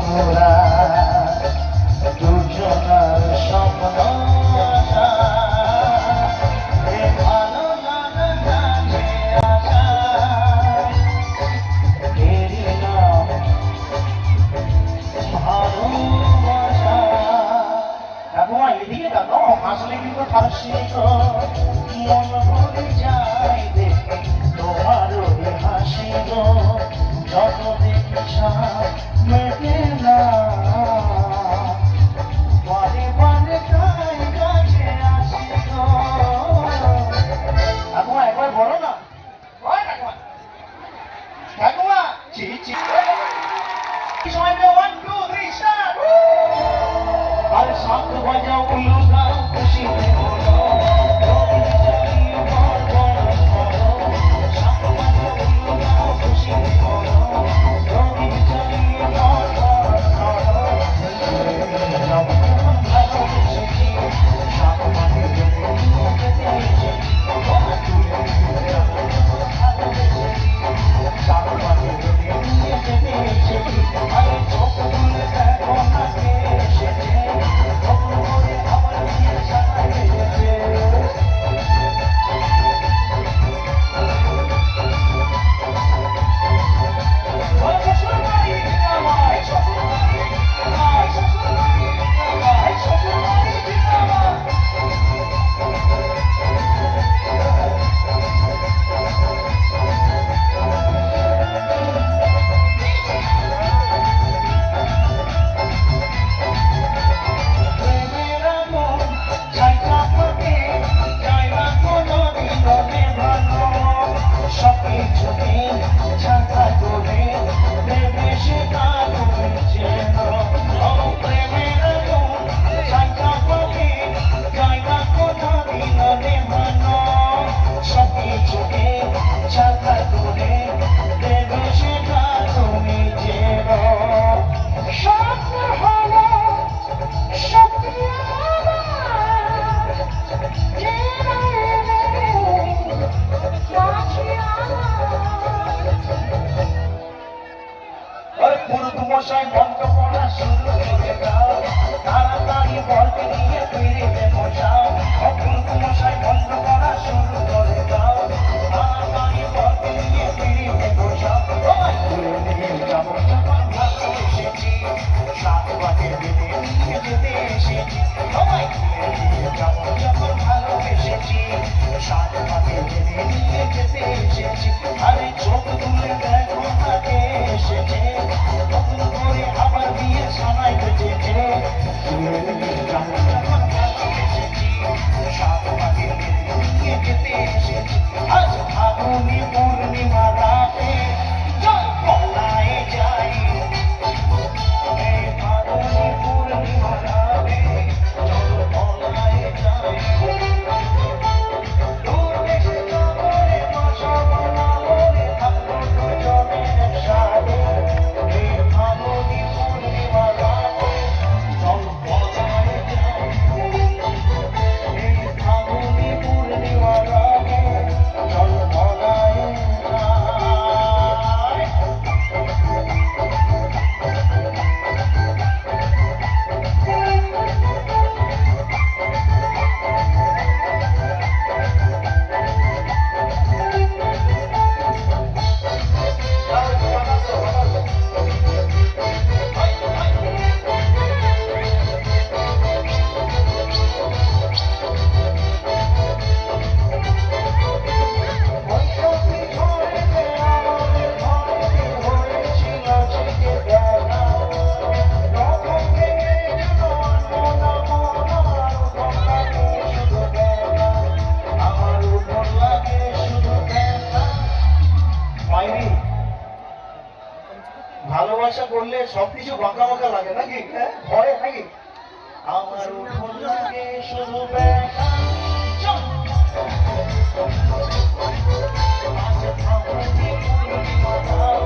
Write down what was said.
মোরা দুজনার স্বপ্ন আশা এ ভালো লাগা জানে আশা এরই নাম ভালোবাসা। ঠাকুমা এদিকে তাকাও, হাসলে কিন্তু ফাঁসি গো, মন ভরে যায় দেখে তোমার ওই হাসি গো, যত দেখি সাপ মেটে না বারে বারে তাই কাছে আসি গো। ঠাকুমা একবার বলো না, ওই ঠাকুমা, ঠাকুমা চি চি সময় 1 2 3 স্টার্ট। আর শান্ত বাজাও উলু গাও খুশিতে বলো, রবি চালিয়ে বল বল বলো, শান্ত বাজাও উলু গাও খুশিতে বলো, রবি চালিয়ে বল বল বলো। সব ভালোবেসেছি, সব মাকে যেতে যেতে এসেছি, তোমার তুলে নিয়ে ভালোবেসেছি, সব মাকে যেতে নিয়ে যেতে এসেছি। আরে চোখ তুলে দেখো না কে এসেছে, নতুন করে আমার বিয়ে সাজাই গেছে। ওই শ্বশুর বাড়ি জিন্দাবাদ, শ্বশুর বাড়ি জিন্দাবাদ, শ্বশুর বাড়ি জিন্দাবাদ, শ্বশুর বাড়ি জিন্দাবাদ। প্রেমের আগুন ছাইটা থাকে, যায় না কোনোদিন নেভানো, সবকিছুকে ছাঁকা করে দেবে সেটা তুমি চেনো। ও প্রেমের আগুন ছাইটা থাকে, যায় না কোনোদিন নেভানো, সবকিছুকে ছাঁকা করে দেবে সেটা তুমি চেনো। স্বপ্ন হলো সত্যি আমার, পুরুত মশাই বন্ধ করা শুরু করে দাও, তাড়াতাড়ি বলকে নিয়ে ফিরিতে বসাও। পুরুত মশাই বন্ধ করা শুরু করে দাও, তাড়াতাড়ি বলকে নিয়ে ফিরিতে বসাও। তুলে নিয়ে যাবো যখন ভালোবেসেছি, সাত বাজে বেঁধে নিয়ে যেতে এসেছি, তোমায় তুলে নিয়ে যাবো যখন ভালোবেসেছি, সাত বাজে বেঁধে নিয়ে যেতে এসেছি। আরে চোখ তুলে দেখো না কে এসেছে, নতুন করে আবার বিয়ে সানাই বেঁচেছে। তুলে নিয়ে যাবো যখন ভালোবেসেছি, সাত বাজে বেঁধে নিয়ে যেতে এসেছি। আজ ফাগুনি পূর্ণিমা রাতে চল পলায়ে যাই, এই ফাগুনি পূর্ণিমা রাতে চল পলায়ে যাই। দূর দেশে যাবো রে রসগোল্লা বলে, থাকবো দুজনে একসাথে, এই ফাগুনি পূর্ণিমা রাতে চল পলায়ে যাই, এই ফাগুনি পূর্ণিমা রাতে চল পলায়ে যাই। বৈশাখী ঝড়েতে আমাদের ঘরেতে হয়েছিল ছিটে দেখা, প্রথম থেকে যেন আনমনা মন আমার উপর লাগে শুধু দেখা, আমার উপর লাগে শুধু দেখা। মাইরি, ভালোবাসা করলে সবকিছু বাঁকা বাঁকা লাগে নাকি? হ্যাঁ, ভয় নাকি? আমার উপর লাগে শুধু দেখা। চল আজ ফাগুনি পূর্ণিমা রাতে